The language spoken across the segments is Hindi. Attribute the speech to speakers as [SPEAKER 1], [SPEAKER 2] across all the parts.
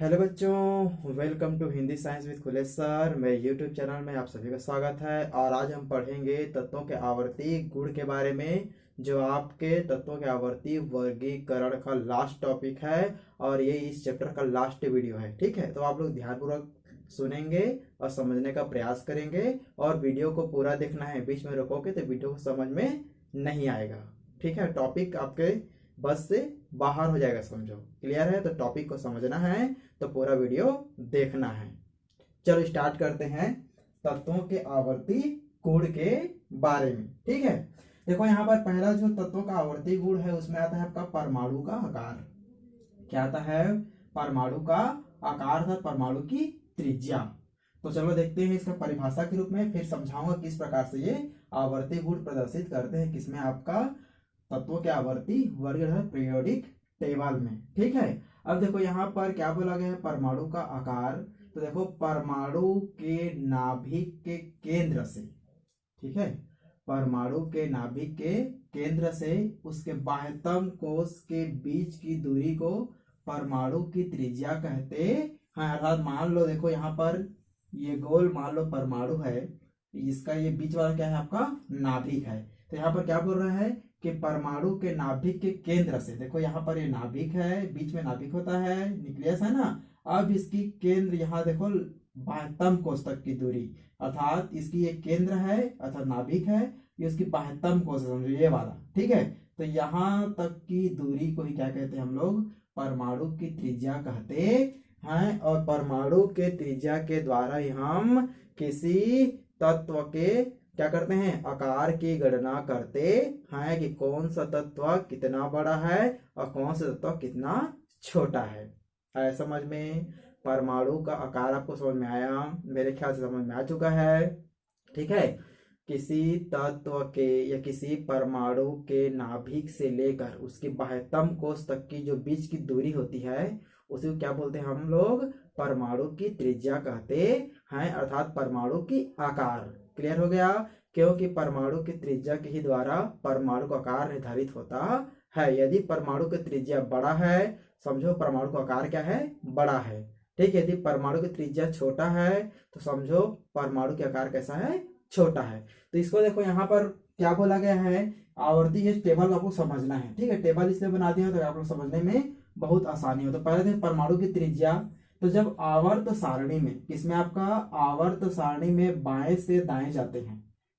[SPEAKER 1] हेलो बच्चों, welcome to Hindi science with Khulesh sir. मेरे यूट्यूब चैनल में आप सभी का स्वागत है। और आज हम पढ़ेंगे तत्वों के आवर्ती गुण के बारे में, जो आपके तत्वों के आवर्ती वर्गीकरण का लास्ट टॉपिक है और ये इस चैप्टर का लास्ट वीडियो है। ठीक है, तो आप लोग ध्यानपूर्वक सुनेंगे और समझने का प्रयास करेंगे और वीडियो को पूरा देखना है। बीच में रोकोगे तो वीडियो को समझ में नहीं आएगा। ठीक है, टॉपिक आपके बस से बाहर हो जाएगा, समझो। क्लियर है? तो टॉपिक को समझना है तो पूरा वीडियो देखना है। चलो स्टार्ट करते हैं तत्वों के आवर्ती गुण के बारे में। ठीक है, देखो यहाँ पर पहला जो तत्वों का आवर्ती गुण है उसमें आता है आपका परमाणु का आकार। क्या आता है? परमाणु का आकार था, परमाणु की त्रिज्या। तो चलो देखते हैं इसका परिभाषा के रूप में, फिर समझाऊंगा किस प्रकार से ये आवर्ती गुण प्रदर्शित करते हैं, किसमें आपका तत्वों के आवर्ती वर्ग है पीरियोडिक टेबल में। ठीक है, अब देखो यहाँ पर क्या बोला गया है, परमाणु का आकार। तो देखो परमाणु के नाभिक के केंद्र से, ठीक है, परमाणु के नाभिक के केंद्र से उसके बाह्यतम कोश के बीच की दूरी को परमाणु की त्रिज्या कहते हैं। अर्थात मान लो, देखो यहाँ पर ये गोल मान लो परमाणु है, इसका ये बीच वाला क्या है, आपका नाभिक है। तो यहाँ पर क्या बोल रहा है कि परमाणु के नाभिक के केंद्र से, देखो यहाँ पर ये नाभिक है, बीच में नाभिक होता है, न्यूक्लियस है ना। अब इसकी केंद्र यहाँ देखो बाह्यतम कोश तक की दूरी, अर्थात इसकी एक केंद्र है अर्थात नाभिक है, ये उसकी बाह्यतम कोश समझो, ये वाला। ठीक है, तो यहाँ तक की दूरी को ही क्या कहते हैं हम लोग, परमाणु की त्रिज्या कहते हैं। और परमाणु के त्रिज्या के द्वारा ही हम किसी तत्व के क्या करते हैं, आकार की गणना करते हैं कि कौन सा तत्व कितना बड़ा है और कौन सा तत्व कितना छोटा है। आया समझ में? परमाणु का आकार आपको समझ में आया? मेरे ख्याल से समझ में आ चुका है। ठीक है, किसी तत्व के या किसी परमाणु के नाभिक से लेकर उसकी बाह्यतम कोश तक की जो बीच की दूरी होती है उसे क्या बोलते हैं हम लोग, परमाणु की त्रिज्या कहते हैं, अर्थात परमाणु की आकार। क्लियर हो गया? क्योंकि परमाणु की त्रिज्या के ही द्वारा परमाणु का आकार निर्धारित होता है। यदि परमाणु की त्रिज्या बड़ा है, समझो परमाणु का आकार क्या है, बड़ा है। ठीक है, यदि परमाणु की त्रिज्या छोटा है तो समझो परमाणु का आकार कैसा है, छोटा है। तो इसको देखो यहाँ पर क्या बोला गया है, आवर्ती ये टेबल आपको समझना है। ठीक है, टेबल इसलिए बना दिया तो आप लोग समझने में बहुत आसानी हो। तो पहले थे परमाणु की त्रिज्या। तो जब आवर्त सारणी में, किसमें आपका आवर्त सारणी में बाएं से दाएं जाते हैं,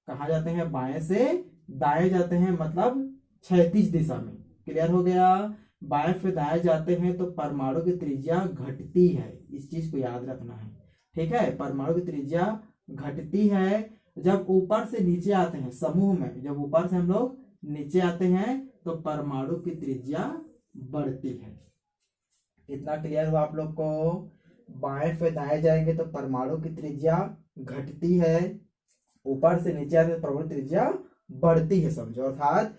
[SPEAKER 1] कहा जाते हैं, बाएं से दाएं जाते हैं, मतलब क्षैतिज दिशा में। क्लियर हो गया? बाएं से दाएं जाते हैं तो परमाणु की त्रिज्या घटती है, इस चीज को याद रखना है। ठीक है, परमाणु की त्रिज्या घटती है। जब ऊपर से नीचे आते हैं समूह में, जब ऊपर से हम लोग नीचे आते हैं तो परमाणु की त्रिज्या बढ़ती है। इतना क्लियर हुआ आप लोग को? बाएं से दाएं जाएंगे तो परमाणु की त्रिज्या घटती है, ऊपर से नीचे आते तो परमाणु त्रिज्या बढ़ती है, समझो। अर्थात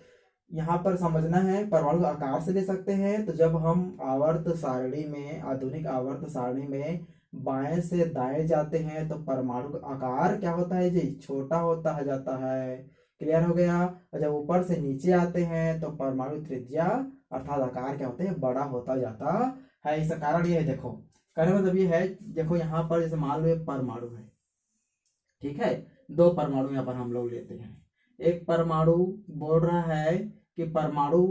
[SPEAKER 1] यहाँ पर समझना है, परमाणु का आकार से ले सकते हैं। तो जब हम आवर्त सारणी में, आधुनिक आवर्त सारणी में बाएं से दाएं जाते हैं तो परमाणु का आकार क्या होता है जी, छोटा होता है जाता है। क्लियर हो गया? और जब ऊपर से नीचे आते हैं तो परमाणु त्रिज्या अर्थात आकार क्या होते हैं, बड़ा होता जाता है। इसका कारण ये है, देखो कहने मतलब ये है, देखो यहाँ पर जैसे मान लो एक परमाणु है, ठीक है, दो परमाणु यहाँ पर हम लोग लेते हैं। एक परमाणु बोल रहा है कि परमाणु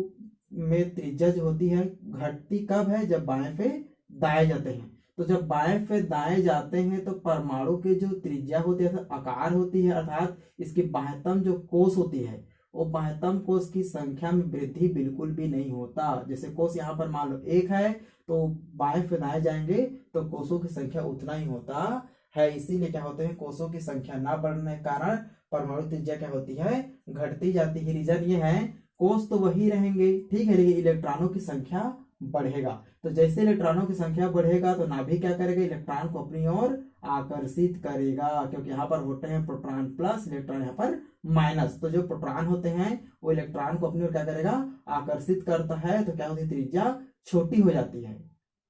[SPEAKER 1] में त्रिज्या जो होती है घटती कब है, जब बाएं से दाएं जाते हैं। तो जब बाएं से दाएं जाते हैं तो परमाणु की जो त्रिज्या होती है, आकार होती है, अर्थात इसकी बाह्यतम जो कोश होती है वो बाह्यतम कोश की संख्या में वृद्धि बिल्कुल भी नहीं होता। जैसे कोश यहाँ पर मान लो एक है, तो बाएं से दाएं जाएंगे तो कोशों की संख्या उतना ही होता है। इसीलिए क्या होते हैं, कोशों की संख्या ना बढ़ने के कारण परमाणु त्रिज्या क्या होती है, घटती जाती है। रीजन ये है, कोश तो वही रहेंगे, ठीक है, लेकिन इलेक्ट्रॉनों की संख्या बढ़ेगा। तो जैसे इलेक्ट्रॉनों की संख्या बढ़ेगा तो नाभिक क्या करेगा, इलेक्ट्रॉन को अपनी ओर आकर्षित करेगा, क्योंकि यहाँ पर होते हैं प्रोटॉन प्लस, इलेक्ट्रॉन यहाँ पर माइनस। तो जो प्रोटॉन होते हैं वो इलेक्ट्रॉन को अपनी ओर क्या करेगा, आकर्षित करता है। तो क्या होती है, त्रिज्या छोटी हो जाती है।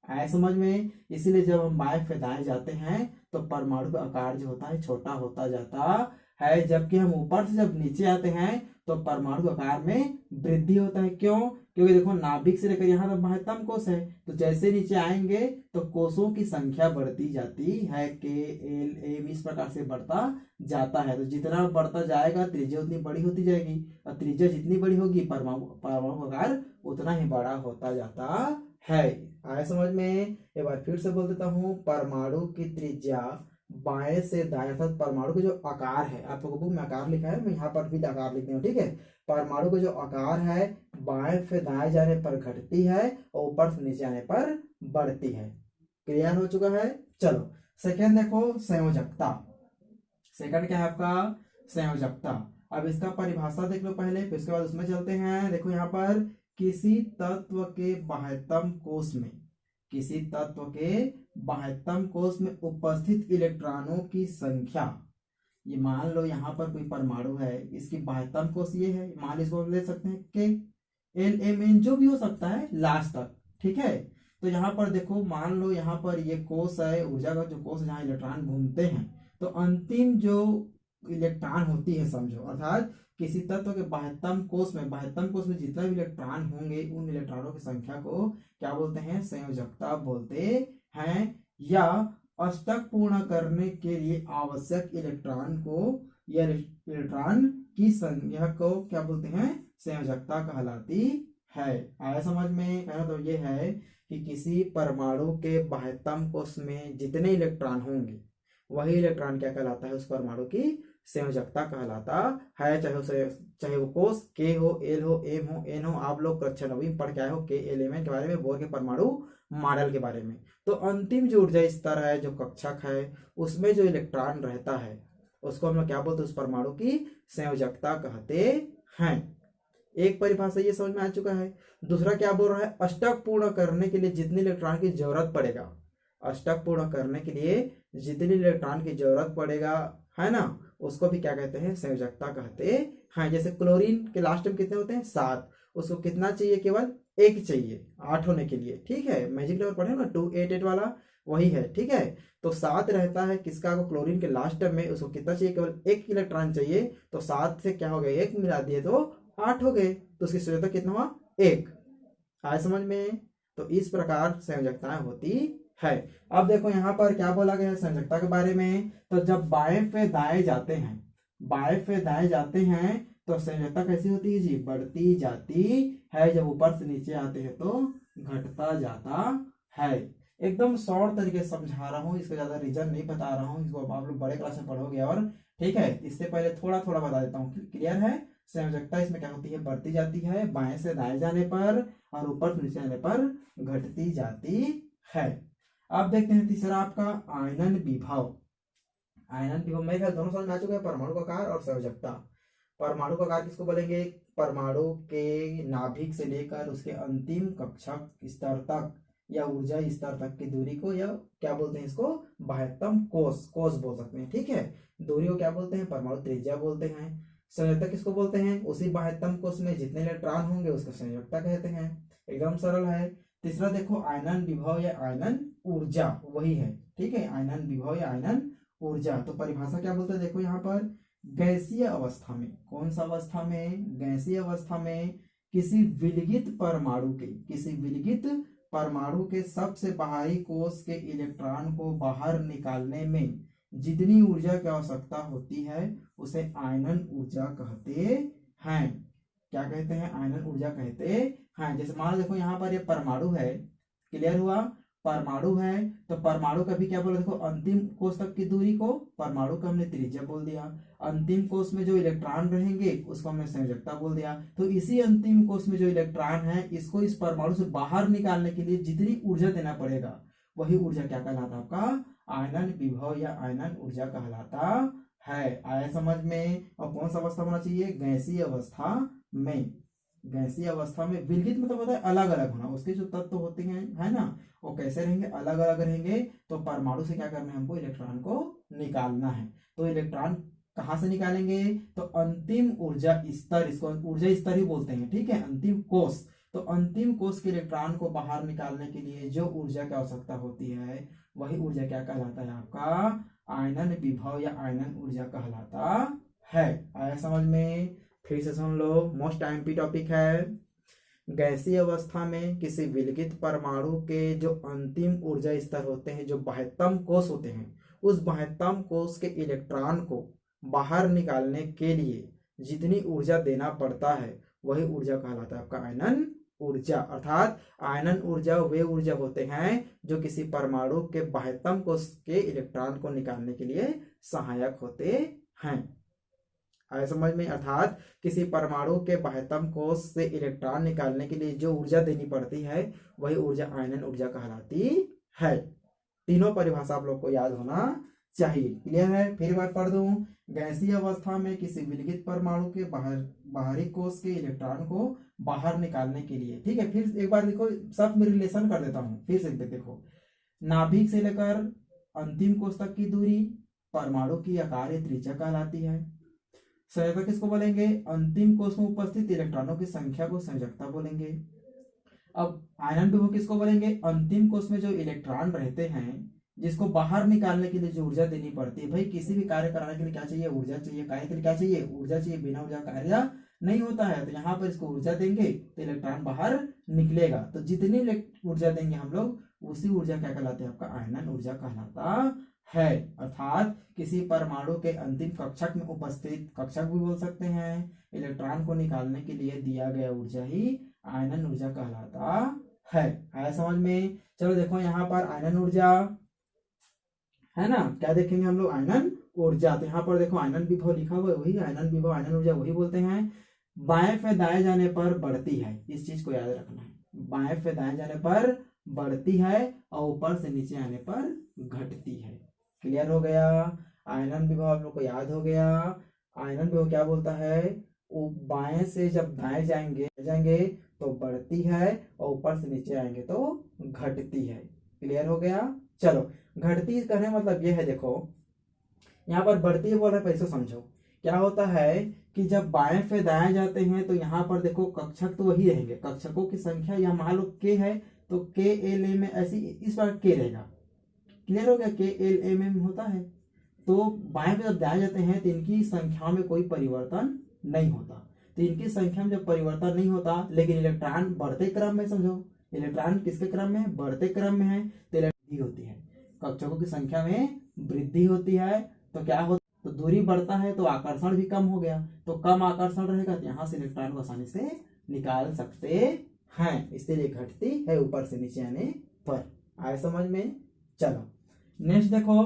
[SPEAKER 1] आए समझ में? इसीलिए जब हम बाएं से दाएं जाते हैं तो परमाणु का आकार जो होता है छोटा होता जाता है, जबकि हम ऊपर से जब नीचे आते हैं तो परमाणु आकार में वृद्धि होता है। क्यों? क्योंकि देखो नाभिक से लेकर यहाँ तक महत्तम कोष है, तो जैसे नीचे आएंगे तो कोषों की संख्या बढ़ती जाती है, के एल एम इस प्रकार से बढ़ता जाता है। तो जितना बढ़ता जाएगा त्रिज्या उतनी बड़ी होती जाएगी, और त्रिज्या जितनी बड़ी होगी परमाणु का आकार उतना ही बड़ा होता जाता है। आया समझ में? एक बार फिर से बोल देता हूँ, परमाणु की त्रिज्या बाएं से दाएं अर्थात परमाणु का जो आकार है, आप लोगों को बुक में आकार लिखा है, मैं यहाँ पर भी आकार लिखती हूँ, ठीक है। परमाणु का जो आकार है बाएं से दाएं जाने पर घटती है और ऊपर से नीचे आने पर बढ़ती है। क्लियर हो चुका है? चलो सेकेंड देखो, संयोजकता। सेकंड क्या है आपका? संयोजकता। अब इसका परिभाषा देख लो पहले, फिर उसके बाद उसमें चलते हैं। देखो यहाँ पर किसी तत्व के बाह्यतम कोष में, किसी तत्व के बाह्यतम कोष में उपस्थित इलेक्ट्रॉनों की संख्या, ये मान लो यहाँ पर कोई परमाणु है, इसकी बाह्यतम कोष ये है, मान इसको ले सकते हैं के एल एम एन जो भी हो सकता है लास्ट तक, ठीक है। तो यहाँ पर देखो मान लो यहाँ पर ये कोष है, ऊर्जा का जो कोष है जहाँ इलेक्ट्रॉन घूमते हैं, तो अंतिम जो इलेक्ट्रॉन होती है समझो, अर्थात किसी तत्व के बाह्यतम कोष में जितना भी इलेक्ट्रॉन होंगे उन इलेक्ट्रॉनों की संख्या को क्या बोलते हैं? संयोजकता बोलते हैं। या अष्टक पूर्ण करने के लिए आवश्यक इलेक्ट्रॉन को या इलेक्ट्रॉन की संख्या को क्या बोलते हैं? संयोजकता कहलाती है। आया समझ में? कहना तो ये है कि किसी परमाणु के बाह्यतम कोष में जितने इलेक्ट्रॉन होंगे वही इलेक्ट्रॉन क्या कहलाता है? उस परमाणु की संयोजकता कहलाता है। चाहे वो कोष के हो, एल हो, एम हो, एन हो, आप लोग कक्षा 9वीं में पढ़ के आए हो के एलिमेंट के बारे में, बोर के परमाणु मॉडल के बारे में। तो अंतिम जो ऊर्जा स्तर है, जो कक्षक है, उसमें जो इलेक्ट्रॉन रहता है उसको हम लोग क्या बोलते हैं? उस परमाणु की संयोजकता कहते हैं। एक परिभाषा ये समझ में आ चुका है। दूसरा क्या बोल रहा है? अष्टक पूर्ण करने के लिए जितने इलेक्ट्रॉन की जरूरत पड़ेगा, अष्टक पूर्ण करने के लिए जितने इलेक्ट्रॉन की जरूरत पड़ेगा, है ना, उसको भी क्या कहते हैं? संयोजकता कहते हैं। जैसे क्लोरीन के लास्ट में कितने होते हैं? 7, उसको कितना चाहिए? केवल 1 चाहिए 8 होने के लिए, ठीक है। मैजिक लेवल पढ़े ना 288 वाला, वही है, ठीक है। तो 7 रहता है किसका? क्लोरीन के लास्ट में, उसको कितना चाहिए? केवल 1 इलेक्ट्रॉन चाहिए। तो 7 से क्या हो गया? 1 मिला दिए तो 8 हो गए, तो उसकी संयोजकता कितना हुआ? 1। आया समझ में? तो इस प्रकार संयोजकताएं होती है। अब देखो यहाँ पर क्या बोला गया है संयोजकता के बारे में। तो जब बाएं से दाएं जाते हैं, बाएं से दाएं जाते हैं तो संयोजकता कैसी होती है जी? बढ़ती जाती है। जब ऊपर से नीचे आते हैं तो घटता जाता है। एकदम शॉर्ट तरीके से समझा रहा हूँ, इसको ज्यादा रीजन नहीं बता रहा हूँ, इसको आप लोग बड़े क्लास में पढ़ोगे और, ठीक है। इससे पहले थोड़ा थोड़ा बता देता हूँ, क्लियर है? संयोजकता इसमें क्या होती है? बढ़ती जाती है बाएं से दाएं जाने पर, और ऊपर से नीचे आने पर घटती जाती है। अब देखते हैं तीसरा आपका आयनन विभव। आयनन विभव मेरे ख्याल दोनों समझ में आ चुका है, परमाणु का आकार और संयोजकता। परमाणु का आकार किसको बोलेंगे? परमाणु के नाभिक से लेकर उसके अंतिम कक्षक स्तर तक या ऊर्जा स्तर तक की दूरी को, या क्या बोलते हैं इसको? बाह्यतम कोष बोल सकते हैं, ठीक है। दूरी को क्या बोलते हैं? परमाणु त्रिज्या बोलते हैं। संयोजकता किसको बोलते हैं? उसी बाह्यतम कोष में जितने इलेक्ट्रॉन होंगे उसको संयोजकता कहते हैं। एकदम सरल है। तीसरा देखो आयनन विभव या आयनन ऊर्जा, वही है, ठीक है। आयनन विभव या आयनन ऊर्जा, तो परिभाषा क्या बोलते हैं? देखो यहाँ पर गैसीय अवस्था में, कौन सा अवस्था में? गैसीय अवस्था में किसी विलगित परमाणु के सबसे बाहरी कोष के इलेक्ट्रॉन को बाहर निकालने में जितनी ऊर्जा की आवश्यकता होती है उसे आयनन ऊर्जा कहते हैं। क्या कहते हैं? आयनन ऊर्जा कहते हैं। जैसे मान लो देखो यहाँ पर ये परमाणु है, क्लियर हुआ? परमाणु है तो परमाणु का भी क्या बोला? देखो अंतिम कोष तक की दूरी को परमाणु का हमने त्रिज्या बोल दिया, अंतिम कोष में जो इलेक्ट्रॉन रहेंगे उसको हमने संयोजकता बोल दिया। तो इसी अंतिम कोष में जो इलेक्ट्रॉन है इसको इस परमाणु से बाहर निकालने के लिए जितनी ऊर्जा देना पड़ेगा वही ऊर्जा क्या कहलाता है? आपका आयनन विभव या आयनन ऊर्जा कहलाता है। आया समझ में? और कौन सा अवस्था होना चाहिए? गैसीय अवस्था में। गैसीय अवस्था में विलगित मतलब होता है अलग अलग होना, उसके जो तत्व होते हैं, है ना, वो कैसे रहेंगे? अलग अलग रहेंगे। तो परमाणु से क्या करना है हमको? इलेक्ट्रॉन को निकालना है। तो इलेक्ट्रॉन कहाँ से निकालेंगे? तो अंतिम ऊर्जा स्तर, इसको ऊर्जा स्तर ही बोलते हैं, ठीक है। अंतिम कोष, तो अंतिम कोष के इलेक्ट्रॉन को बाहर निकालने के लिए जो ऊर्जा की आवश्यकता होती है वही ऊर्जा क्या कहलाता है? आपका आयनन विभव या आयनन ऊर्जा कहलाता है। आया समझ में? फिर से सुन लो, मोस्ट एमपी टॉपिक है। गैसीय अवस्था में किसी विलगित परमाणु के जो अंतिम ऊर्जा स्तर होते हैं, जो बाह्यतम कोश होते हैं, उस बाह्यतम कोश के इलेक्ट्रॉन को बाहर निकालने के लिए जितनी ऊर्जा देना पड़ता है वही ऊर्जा कहलाता है आपका आयनन ऊर्जा। अर्थात आयनन ऊर्जा वे ऊर्जा होते हैं जो किसी परमाणु के बाह्यतम कोश के इलेक्ट्रॉन को निकालने के लिए सहायक होते हैं। आया समझ में? अर्थात किसी परमाणु के बाह्यतम कोश से इलेक्ट्रॉन निकालने के लिए जो ऊर्जा देनी पड़ती है वही ऊर्जा आयनन ऊर्जा कहलाती है। तीनों परिभाषा आप लोग को याद होना चाहिए। क्लियर है? फिर बात पढ़ दूं, गैसीय अवस्था में किसी विलगित परमाणु के बाहरी कोश के इलेक्ट्रॉन को बाहर निकालने के लिए, ठीक है, फिर एक बार देखो, सब में रिलेशन कर देता हूं, फिर से देखो, नाभिक से लेकर अंतिम कोश तक की दूरी परमाणु की आकार या त्रिज्या कहलाती है। संयोजकता किसको बोलेंगे? अंतिम कोश में उपस्थित इलेक्ट्रॉनों की संख्या को संयोजकता बोलेंगे। अब आयनन विभव किसको बोलेंगे? अंतिम कोश में जो इलेक्ट्रॉन रहते हैं जिसको बाहर निकालने के लिए जो ऊर्जा देनी पड़ती है। भाई किसी भी कार्य कराने के लिए क्या चाहिए? ऊर्जा चाहिए। कार्य के लिए क्या चाहिए? ऊर्जा चाहिए। बिना ऊर्जा कार्य नहीं होता है। तो यहाँ पर इसको ऊर्जा देंगे तो इलेक्ट्रॉन बाहर निकलेगा। तो जितनी ऊर्जा देंगे हम लोग उसी ऊर्जा क्या कहलाती है? आपका आयनन ऊर्जा कहलाता है। अर्थात किसी परमाणु के अंतिम कक्षक में उपस्थित, कक्षक भी बोल सकते हैं, इलेक्ट्रॉन को निकालने के लिए दिया गया ऊर्जा ही आयनन ऊर्जा कहलाता है। आया समझ में? चलो देखो यहाँ पर आयनन ऊर्जा है ना, क्या देखेंगे हम लोग? आयनन ऊर्जा। तो यहाँ पर देखो आयनन विभव लिखा हुआ है, वही आयनन विभव आयनन ऊर्जा वही बोलते हैं। बाएं से दाएं जाने पर बढ़ती है, इस चीज को याद रखना है। बाएं से दाएं जाने पर बढ़ती है और ऊपर से नीचे आने पर घटती है। क्लियर हो गया? आयनन विभव आप लोग को याद हो गया। आयनन विभव क्या बोलता है? वो बाएं से जब दाएं जाएंगे तो बढ़ती है और ऊपर से नीचे आएंगे तो घटती है। क्लियर हो गया? चलो, घटती कहने मतलब ये है, देखो यहाँ पर बढ़ती है बोल रहा है, पैसे समझो। क्या होता है कि जब बाएं से दाएं जाते हैं तो यहाँ पर देखो कक्षक तो वही रहेंगे, कक्षकों की संख्या यहाँ मान लो के है तो के एल एम ऐसी इस बार के रहेगा। क्लियर हो गया? के एल एम एम होता है। तो बाएं पे जब दाएं जाते हैं तो इनकी संख्या में कोई परिवर्तन नहीं होता। तो इनकी संख्या में जब परिवर्तन नहीं होता, लेकिन इलेक्ट्रॉन बढ़ते क्रम में, समझो इलेक्ट्रॉन किसके क्रम में? बढ़ते क्रम में है, तो वृद्धि होती है, कक्षकों की संख्या में वृद्धि होती है। तो क्या होता? तो दूरी बढ़ता है तो आकर्षण भी कम हो गया। तो कम आकर्षण रहेगा तो यहाँ से इलेक्ट्रॉन को आसानी से निकाल सकते हैं, इसलिए घटती है ऊपर से नीचे आने पर। आए समझ में? चलो नेक्स्ट देखो,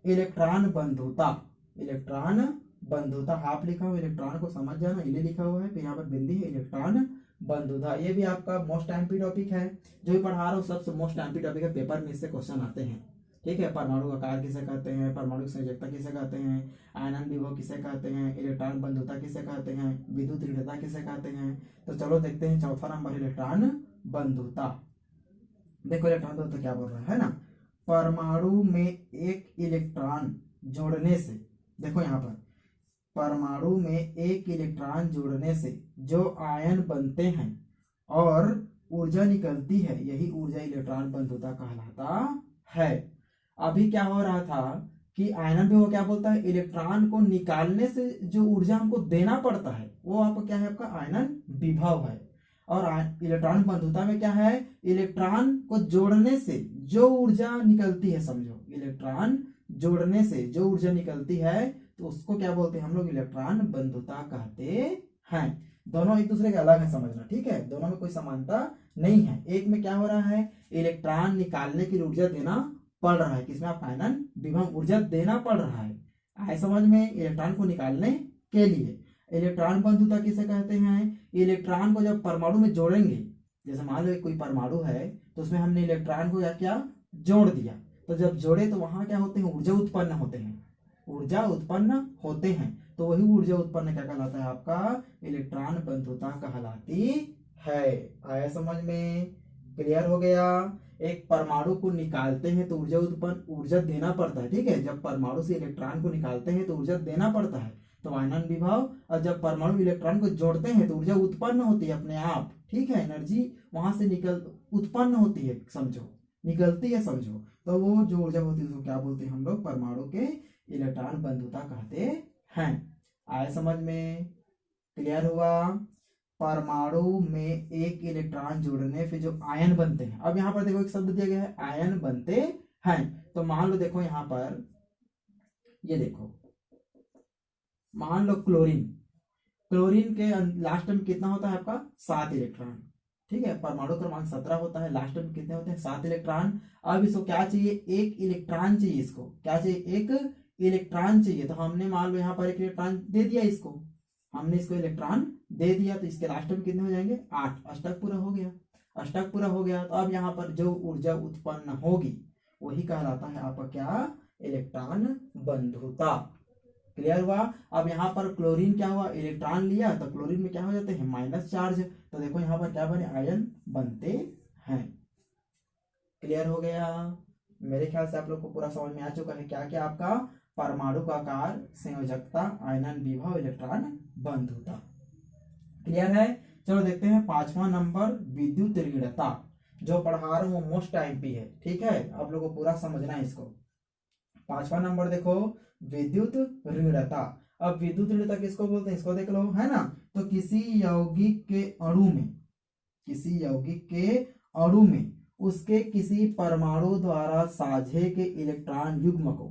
[SPEAKER 1] इलेक्ट्रॉन बंधुता। इलेक्ट्रॉन बंधुता हाफ लिखा हुआ, इलेक्ट्रॉन को समझ जाना, इले लिखा हुआ है, फिर यहाँ पर बिंदी है, इलेक्ट्रॉन बंधुता। ये भी आपका मोस्ट एमपी टॉपिक है, जो भी पढ़ा रहा हूँ सबसे मोस्ट एमपी टॉपिक है, पेपर में इससे क्वेश्चन आते हैं। ठीक है? परमाणु का आकार किसे कहते हैं? परमाणु की संयोजकता किसे कहते हैं? आयनन विभव किसे कहते हैं? इलेक्ट्रॉन बंधुता किसे कहते हैं? विद्युत दृढ़ता किसे कहते हैं? तो चलो देखते हैं चौथा नंबर, इलेक्ट्रॉन बंधुता। देखो इलेक्ट्रॉन बंधुता क्या बोल रहा है ना, परमाणु में एक इलेक्ट्रॉन जोड़ने से, देखो यहाँ पर परमाणु में एक इलेक्ट्रॉन जोड़ने से जो आयन बनते हैं और ऊर्जा निकलती है, यही ऊर्जा इलेक्ट्रॉन बंधुता कहलाता है। अभी क्या हो रहा था कि आयनन भी वो क्या बोलता है? इलेक्ट्रॉन को निकालने से जो ऊर्जा हमको देना पड़ता है वो आपका क्या है? आपका आयनन विभव है। और इलेक्ट्रॉन बंधुता में क्या है? इलेक्ट्रॉन को जोड़ने से जो ऊर्जा निकलती है, समझो इलेक्ट्रॉन जोड़ने से जो ऊर्जा निकलती है तो उसको क्या बोलते हैं हम लोग? इलेक्ट्रॉन बंधुता कहते हैं। दोनों एक दूसरे के अलग है, समझना, ठीक है? दोनों में कोई समानता नहीं है। एक में क्या हो रहा है? इलेक्ट्रॉन निकालने की ऊर्जा देना पड़ रहा है, किसमें? आप आयनन विभव ऊर्जा देना पड़ रहा है। आए समझ में? इलेक्ट्रॉन को निकालने के लिए। इलेक्ट्रॉन बंधुता किसे कहते हैं? इलेक्ट्रॉन को जब परमाणु में जोड़ेंगे, जैसे मान लो कोई परमाणु है तो उसमें हमने इलेक्ट्रॉन को क्या जोड़ दिया, तो जब जोड़े तो वहां क्या होते हैं? ऊर्जा उत्पन्न होते हैं, ऊर्जा उत्पन्न होते हैं। तो वही ऊर्जा उत्पन्न क्या कहलाता है? आपका इलेक्ट्रॉन बंधुता कहलाती है। आया समझ में? क्लियर हो गया? एक परमाणु को निकालते हैं तो ऊर्जा देना पड़ता है, ठीक है? जब परमाणु से इलेक्ट्रॉन को निकालते हैं तो ऊर्जा देना पड़ता है, तो आयनन विभव। और जब परमाणु इलेक्ट्रॉन को जोड़ते हैं तो ऊर्जा उत्पन्न होती है अपने आप, ठीक है? एनर्जी वहां से उत्पन्न होती है, समझो, निकलती है, समझो। तो वो जो ऊर्जा होती है उसको क्या बोलते हैं हम लोग? परमाणु के इलेक्ट्रॉन बंधुता कहते हैं। आए समझ में? क्लियर हुआ? परमाणु में एक इलेक्ट्रॉन जुड़ने फिर जो आयन बनते हैं। अब यहाँ पर देखो एक शब्द दिया गया है आयन बनते हैं। तो मान लो देखो यहाँ पर ये देखो, मान लो क्लोरीन, क्लोरीन के लास्ट में कितना होता है आपका 7 इलेक्ट्रॉन, ठीक है। परमाणु क्रमांक 17 होता है, लास्ट में कितने होते हैं 7 इलेक्ट्रॉन। अब इसको क्या चाहिए, एक इलेक्ट्रॉन चाहिए, इसको क्या चाहिए, एक इलेक्ट्रॉन चाहिए। तो हमने मान लो यहाँ पर एक इलेक्ट्रॉन दे दिया इसको, हमने इसको इलेक्ट्रॉन दे दिया, तो इसके लास्ट में कितने हो जाएंगे 8, अष्टक पूरा हो गया, अष्टक पूरा हो गया। तो अब यहाँ पर जो ऊर्जा उत्पन्न होगी वही कहलाता है आपका क्या, इलेक्ट्रॉन बंधुता। क्लियर हुआ। अब यहाँ पर क्लोरीन क्या हुआ, इलेक्ट्रॉन लिया तो क्लोरीन में क्या हो जाते हैं माइनस चार्ज, तो देखो यहाँ पर क्या बने, आयन बनते हैं। क्लियर हो गया। मेरे ख्याल से आप लोग को पूरा समझ में आ चुका है क्या क्या आपका परमाणु का आकार, संयोजकता, आयनन विभव, इलेक्ट्रॉन बंधुता। क्लियर है। चलो देखते हैं 5वां नंबर, विद्युत ऋणता। जो पढ़ा रहा हूँ वो मोस्ट आईएमपी है, ठीक है, आप लोगों को पूरा समझना है इसको। 5वां नंबर देखो, विद्युत ऋणता। अब विद्युत ऋणता किसको बोलते हैं, इसको देख लो, है ना। तो किसी यौगिक के अणु में, किसी यौगिक के अणु में उसके किसी परमाणु द्वारा साझे के इलेक्ट्रॉन युग्म को,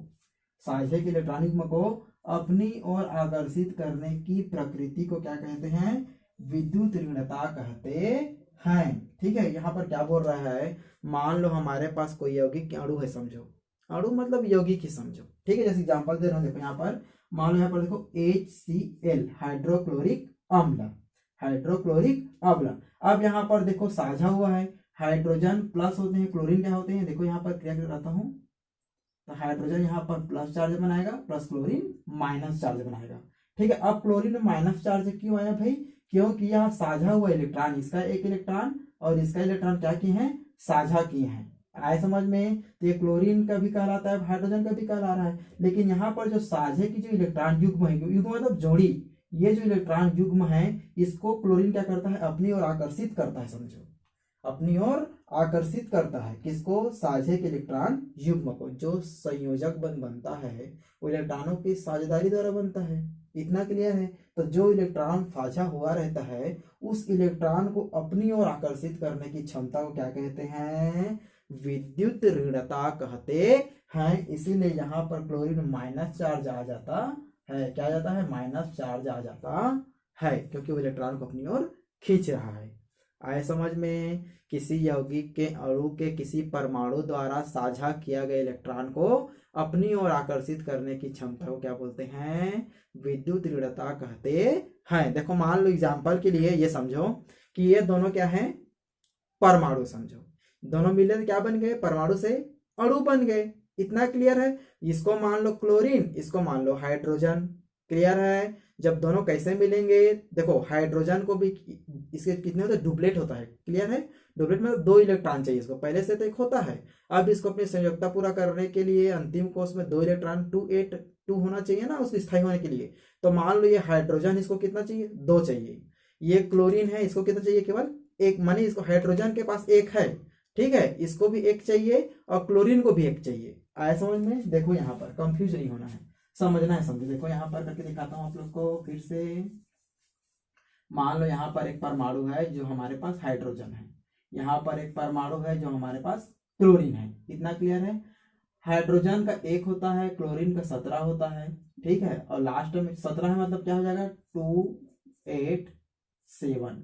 [SPEAKER 1] साझे के इलेक्ट्रॉन युग्म को अपनी ओर आकर्षित करने की प्रकृति को क्या कहते हैं, विद्युत ऋणता कहते हैं। ठीक है। यहाँ पर क्या बोल रहा है, मान लो हमारे पास कोई यौगिक के अणु है, समझो अणु मतलब यौगिक ही समझो, ठीक है। जैसे एग्जांपल दे रहा हूँ, देखो यहाँ पर मान लो, यहाँ पर देखो HCl, हाइड्रोक्लोरिक अम्ल, हाइड्रोक्लोरिक अम्ल। अब यहाँ पर देखो साझा हुआ है, हाइड्रोजन प्लस होते हैं, क्लोरीन क्या होते हैं, देखो यहाँ पर क्रिया कराता हूँ, तो हाइड्रोजन यहाँ पर प्लस चार्ज बनाएगा, प्लस क्लोरीन माइनस चार्ज बनाएगा, ठीक है। अब क्लोरीन में माइनस चार्ज क्यों आया भाई, क्योंकि यह साझा हुआ इलेक्ट्रॉन, इसका एक इलेक्ट्रॉन और इसका इलेक्ट्रॉन क्या किए हैं, साझा किए हैं। आए समझ में। तो ये क्लोरीन का भी कहलाता है, हाइड्रोजन का भी कहला रहा है, लेकिन यहाँ पर जो साझे की जो इलेक्ट्रॉन युग्म है, युग्म मतलब जोड़ी, ये जो इलेक्ट्रॉन युग्म है इसको क्लोरीन क्या करता है, अपनी ओर आकर्षित करता है, समझो अपनी ओर आकर्षित करता है। किसको, साझे के इलेक्ट्रॉन युग्म को। जो संयोजक बंध बनता है वो इलेक्ट्रॉनों की साझेदारी द्वारा बनता है, इतना क्लियर है। तो जो इलेक्ट्रॉन साझा हुआ रहता है उस इलेक्ट्रॉन को अपनी ओर आकर्षित करने की क्षमता को क्या कहते हैं, विद्युत ऋणता कहते हैं। इसीलिए यहाँ पर क्लोरीन माइनस चार्ज आ जाता है, क्या आ जाता है, माइनस चार्ज आ जाता है, क्योंकि वो इलेक्ट्रॉन को अपनी ओर खींच रहा है। आए समझ में। किसी यौगिक के अणु के किसी परमाणु द्वारा साझा किया गया इलेक्ट्रॉन को अपनी ओर आकर्षित करने की क्षमता को क्या बोलते हैं, विद्युत ऋणता कहते हैं। देखो मान लो एग्जांपल के लिए ये समझो कि ये दोनों क्या है, परमाणु, समझो दोनों मिले तो क्या बन गए, परमाणु से अणु बन गए, इतना क्लियर है। इसको मान लो क्लोरीन, इसको मान लो हाइड्रोजन, क्लियर है। जब दोनों कैसे मिलेंगे, देखो हाइड्रोजन को भी इसके कितने होते हैं, डुप्लेट होता है, क्लियर है। डुप्लेट में 2 इलेक्ट्रॉन चाहिए इसको, पहले से तो एक होता है। अब इसको अपनी संयोजकता पूरा करने के लिए अंतिम कोष में 2 इलेक्ट्रॉन 2 होना चाहिए ना उसको स्थायी होने के लिए। तो मान लो ये हाइड्रोजन, इसको कितना चाहिए, 2 चाहिए। ये क्लोरीन है, इसको कितना चाहिए, केवल 1, माने इसको हाइड्रोजन के पास 1 है, ठीक है, इसको भी 1 चाहिए और क्लोरीन को भी 1 चाहिए। आया समझ में। देखो यहाँ पर कंफ्यूज नहीं होना है, समझना है, समझो। देखो यहाँ पर करके दिखाता हूँ आप लोग को फिर से। मान लो यहाँ पर एक परमाणु है जो हमारे पास हाइड्रोजन है, यहाँ पर एक परमाणु है जो हमारे पास क्लोरीन है, इतना क्लियर है। हाइड्रोजन का 1 होता है, क्लोरीन का 17 होता है, ठीक है। और लास्ट में 17 है मतलब क्या हो जाएगा, 2 8 7,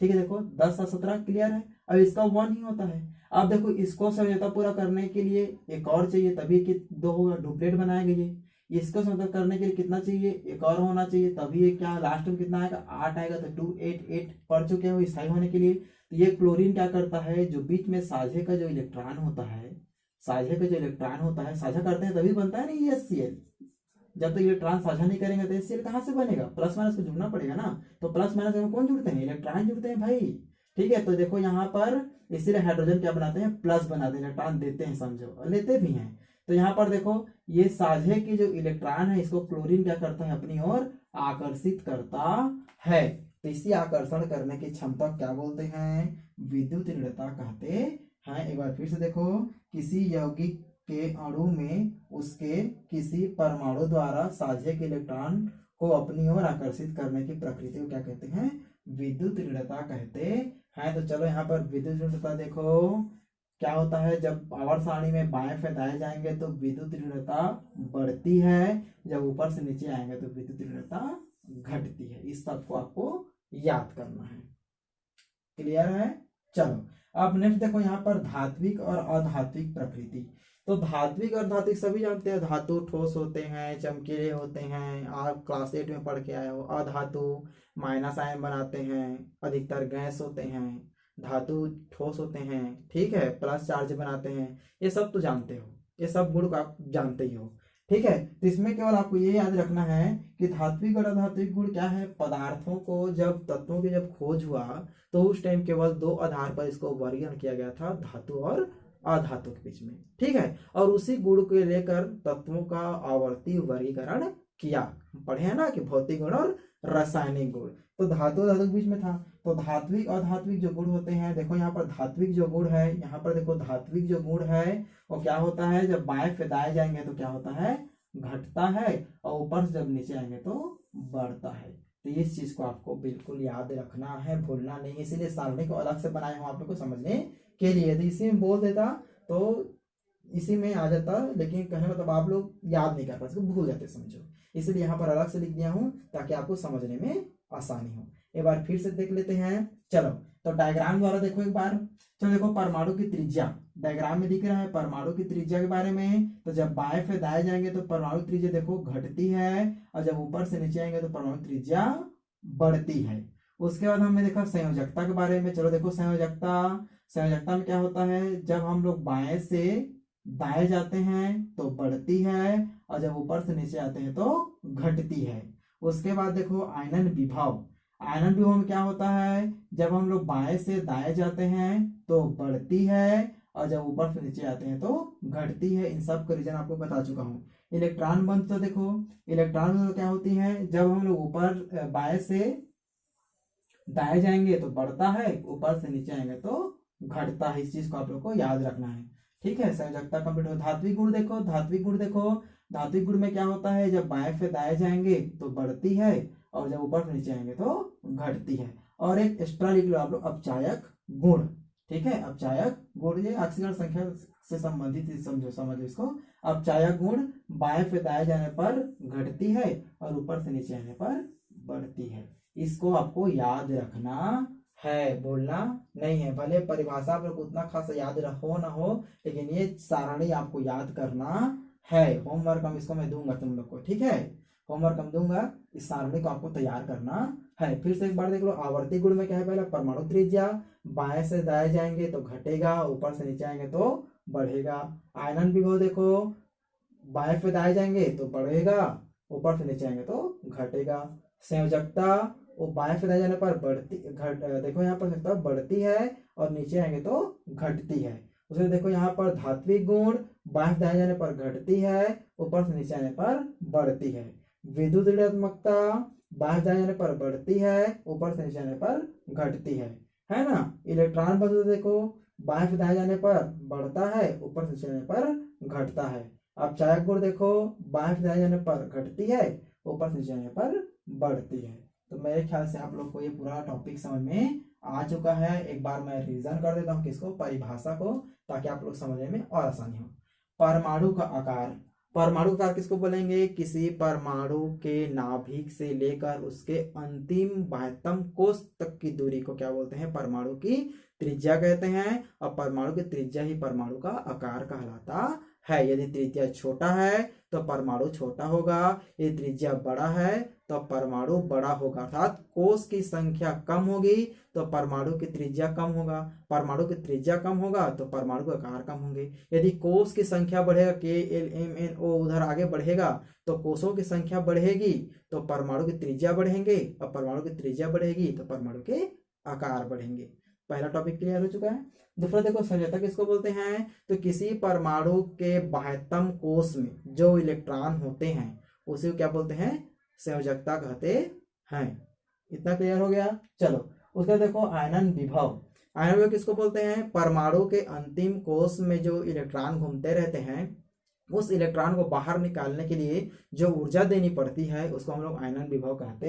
[SPEAKER 1] ठीक है। देखो 10 और 17 क्लियर है। अब इसका 1 ही होता है। अब देखो इसको संयोजकता पूरा करने के लिए एक और चाहिए, तभी कि 2 होगा, डुप्लेट बनाएंगे ये। इसको संयोजकता करने के लिए कितना चाहिए, एक और होना चाहिए, तभी ये क्या लास्ट में कितना आएगा, 8 आएगा। तो 2 8 8 पढ़ चुके हो स्थायी होने के लिए। तो ये क्लोरीन क्या करता है, जो बीच में साझे का जो इलेक्ट्रॉन होता है, साझे का जो इलेक्ट्रॉन होता है, साझा करते हैं तभी बनता है ना ये HCl। जब तक इलेक्ट्रॉन साझा नहीं करेंगे तो HCl कहाँ से बनेगा, प्लस माइनस को जुड़ना पड़ेगा ना। तो प्लस माइनस में कौन जुड़ते हैं, इलेक्ट्रॉन जुड़ते हैं भाई, ठीक है। तो देखो यहाँ पर इसीलिए हाइड्रोजन क्या बनाते हैं, प्लस बनाते हैं, इलेक्ट्रॉन देते हैं, समझो, और लेते भी हैं। तो यहाँ पर देखो ये साझे की जो इलेक्ट्रॉन है इसको क्लोरीन क्या करता है, अपनी ओर आकर्षित करता है। तो इसी आकर्षण करने की क्षमता क्या बोलते हैं, विद्युत ऋणता कहते हैं। एक बार फिर से देखो, किसी यौगिक के अणु में उसके किसी परमाणु द्वारा साझे के इलेक्ट्रॉन को अपनी ओर आकर्षित करने की प्रकृति को क्या कहते हैं, विद्युत ऋणता कहते हैं। तो चलो यहाँ पर विद्युत ऋणता देखो क्या होता है, जब आवर्त सारणी में बाएं से दाएं जाएंगे तो विद्युत ऋणता बढ़ती है, जब ऊपर से नीचे आएंगे तो विद्युत ऋणता घटती है। इस सब को आपको याद करना है। क्लियर है? चलो अब नेक्स्ट देखो यहाँ पर धात्विक और अधात्विक प्रकृति। तो धात्विक और धात्विक सभी जानते हैं, धातु ठोस होते हैं, चमकीले होते हैं, आप क्लास 8 में पढ़ के आए हो। अधातु माइनस आयन बनाते हैं, अधिकतर गैस होते हैं। धातु ठोस होते हैं, ठीक है, प्लस चार्ज बनाते हैं। ये सब तो जानते हो, ये सब गुण को आप जानते ही हो, ठीक है। तो इसमें केवल आपको ये याद रखना है कि धात्विक और अधात्विक गुण क्या है। पदार्थों को जब तत्वों की जब खोज हुआ तो उस टाइम केवल दो आधार पर इसको वर्गीकरण किया गया था, धातु और अधातु के बीच में, ठीक है। और उसी गुण को लेकर तत्वों का आवर्ती वर्गीकरण किया। पढ़े हैं ना कि भौतिक गुण और रासायनिक गुण, तो धातु धातु के बीच में था। तो धात्विक और धात्विक जो गुण होते हैं, देखो यहाँ पर धात्विक जो गुण है, यहाँ पर देखो धात्विक जो गुण है वो क्या होता है, जब बाएं से दाएं जाएंगे तो क्या होता है, घटता है, और ऊपर से जब नीचे आएंगे तो बढ़ता है। तो इस चीज को आपको बिल्कुल याद रखना है, भूलना नहीं। इसीलिए सारणी को अलग से बनाए हूँ आप लोग को समझने के लिए। तो इसी में बोल देता तो इसी में आ जाता, लेकिन कहने मतलब आप लोग याद नहीं कर पाते, भूल जाते समझो। इसलिए यहाँ पर अलग से लिख दिया हूँ ताकि आपको समझने में आसानी हो। एक बार फिर से देख लेते हैं। चलो तो डायग्राम द्वारा देखो एक बार। चलो देखो परमाणु की त्रिज्या डायग्राम में दिख रहा है, परमाणु की त्रिज्या के बारे में। तो जब बाएं से दाएं जाएंगे तो परमाणु त्रिज्या देखो घटती है, और जब ऊपर से नीचे आएंगे तो परमाणु त्रिज्या बढ़ती है। उसके बाद हमने देखा संयोजकता के बारे में। चलो देखो संयोजकता में क्या होता है, जब हम लोग बाएं से दाएं जाते हैं तो बढ़ती है, और जब ऊपर से नीचे आते हैं तो घटती है। उसके बाद देखो आयनन विभव में क्या होता है, जब हम लोग बाएं से दाएं जाते हैं तो बढ़ती है, और जब ऊपर से नीचे आते हैं तो घटती है। इन सब का रीजन आपको बता चुका हूँ। इलेक्ट्रॉन बंध तो देखो इलेक्ट्रॉन बंध क्या होती है, जब हम लोग ऊपर बाएं से दाएं जाएंगे तो बढ़ता है, ऊपर से नीचे आएंगे तो घटता है। इस चीज को आप लोग को याद रखना है, ठीक है। संयोजकता कंप्लीट हो। धात्विक गुण देखो धात्विक गुण में क्या होता है, जब बाएं से दाएं जाएंगे तो बढ़ती है, और जब ऊपर से नीचे आएंगे तो घटती है। और एक एक्स्ट्रा लिख लो आप लोग, अपचायक गुण, ठीक है। अपचायक गुण ये ऑक्सीजन संख्या से संबंधित, समझो इसको। अपचायक गुण बाएं से दाएं जाने पर घटती है, और ऊपर से नीचे आने पर बढ़ती है। इसको आपको याद रखना है, बोलना नहीं है। भले परिभाषा आप लोग उतना खास याद रहो ना हो, लेकिन ये सारणी आपको याद करना है। होमवर्क हम इसको मैं दूंगा तुम लोग को, ठीक है। होमवर्क हम दूंगा, इस सारणी को आपको तैयार करना है। फिर से एक बार देख लो। आवर्ती गुण में क्या है, पहला परमाणु त्रिज्या, बाएं से दाएं जाएंगे तो घटेगा, ऊपर से नीचे आएंगे तो बढ़ेगा। आयनन विभव देखो, बाएं से दाएं जाएंगे तो बढ़ेगा, ऊपर से नीचे आएंगे तो घटेगा। संयोजकता वो बाएं से दाएं जाने पर देखो यहाँ पर संयोजकता बढ़ती है, और नीचे आएंगे तो घटती है। उसमें देखो यहाँ पर धात्विक गुण बाएं से दाएं जाने पर घटती है, ऊपर से नीचे आने पर बढ़ती है। विद्युत ऋणात्मकता बाएं से दाएं जाने पर बढ़ती है, ऊपर से नीचे आने पर घटती है ना। इलेक्ट्रॉन बंध देखो, बाएं से दाएं जाने पर बढ़ता है, ऊपर से नीचे आने पर घटता है। अपचायक गुण देखो, बाएं से दाएं जाने पर घटती है, ऊपर से नीचे आने पर बढ़ती है। तो मेरे ख्याल से आप लोग को ये पूरा टॉपिक समझ में आ चुका है। एक बार मैं रिवीजन कर देता हूँ किसको, परिभाषा को, ताकि आप लोग समझने में और आसानी हो। परमाणु का आकार किसको बोलेंगे, किसी परमाणु के नाभिक से लेकर उसके अंतिम बाह्यतम कोश तक की दूरी को क्या बोलते हैं, परमाणु की त्रिज्या कहते हैं। और परमाणु की त्रिज्या ही परमाणु का आकार कहलाता है। यदि त्रिज्या छोटा है तो परमाणु छोटा होगा, यदि त्रिज्या बड़ा है तो परमाणु बड़ा होगा। अर्थात कोश की संख्या कम होगी तो परमाणु की त्रिज्या कम होगा, परमाणु की त्रिज्या कम होगा तो परमाणु का आकार कम होंगे। यदि कोश की संख्या बढ़ेगा, KLMNO उधर आगे बढ़ेगा, तो कोशों की संख्या बढ़ेगी तो परमाणु की त्रिज्या बढ़ेंगे, और परमाणु की त्रिज्या बढ़ेगी तो परमाणु के आकार बढ़ेंगे। पहला टॉपिक क्लियर हो चुका है। दूसरा देखो संयोजकता किसको बोलते हैं, तो किसी परमाणु के बाह्यतम कोश में जो इलेक्ट्रॉन होते हैं उसे क्या बोलते हैं, संयोजकता कहते हैं। इतना क्लियर हो गया। चलो उसका देखो आयनन विभव किसको बोलते हैं, परमाणु के अंतिम कोश में जो इलेक्ट्रॉन घूमते रहते हैं, उस इलेक्ट्रॉन को बाहर निकालने के लिए जो ऊर्जा देनी पड़ती है उसको हम लोग आयनन विभव कहते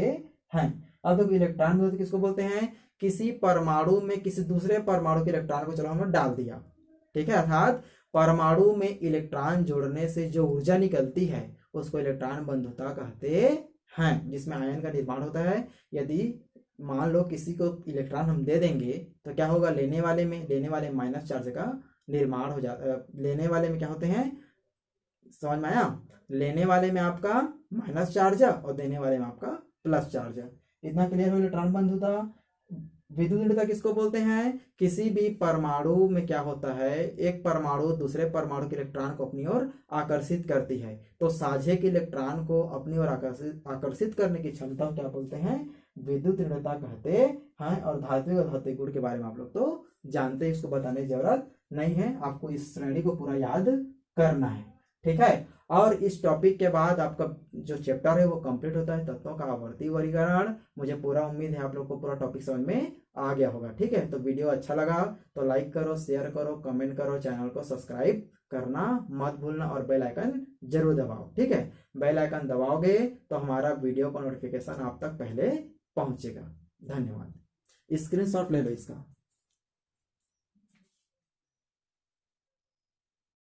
[SPEAKER 1] हैं। अब देखो इलेक्ट्रॉन विरोधी किसको बोलते हैं, किसी परमाणु में किसी दूसरे परमाणु के इलेक्ट्रॉन को चलो हमने डाल दिया, ठीक है, अर्थात परमाणु में इलेक्ट्रॉन जोड़ने से जो ऊर्जा निकलती है उसको इलेक्ट्रॉन बंधुता कहते हैं, जिसमें आयन का निर्माण होता है। यदि मान लो किसी को इलेक्ट्रॉन हम दे देंगे तो क्या होगा, लेने वाले में माइनस चार्ज का निर्माण हो जाता, लेने वाले में क्या होते हैं, समझ में आया, लेने वाले में आपका माइनस चार्ज और देने वाले में आपका प्लस चार्ज। इतना क्लियर हो इलेक्ट्रॉन बंधुता। विद्युत दृढ़ता किसको बोलते हैं, किसी भी परमाणु में क्या होता है, एक परमाणु दूसरे परमाणु के इलेक्ट्रॉन को अपनी ओर आकर्षित करती है, तो साझे के इलेक्ट्रॉन को अपनी ओर आकर्षित करने की क्षमता क्या बोलते हैं, विद्युत दृढ़ता कहते हैं। और धात्विक और भौतिक गुण के बारे में आप लोग तो जानते हैं, इसको बताने की जरूरत नहीं है, आपको इस श्रेणी को पूरा याद करना है, ठीक है। और इस टॉपिक के बाद आपका जो चैप्टर है वो कंप्लीट होता है, तत्वों का आवर्ती वर्गीकरण। मुझे पूरा उम्मीद है आप लोग को पूरा टॉपिक समझ में आ गया होगा, ठीक है। तो वीडियो अच्छा लगा तो लाइक करो, शेयर करो, कमेंट करो, चैनल को सब्सक्राइब करना मत भूलना और बेल आइकन जरूर दबाओ, ठीक है। बेल आइकन दबाओगे तो हमारा वीडियो का नोटिफिकेशन आप तक पहले पहुंचेगा। धन्यवाद। स्क्रीनशॉट ले लो इसका।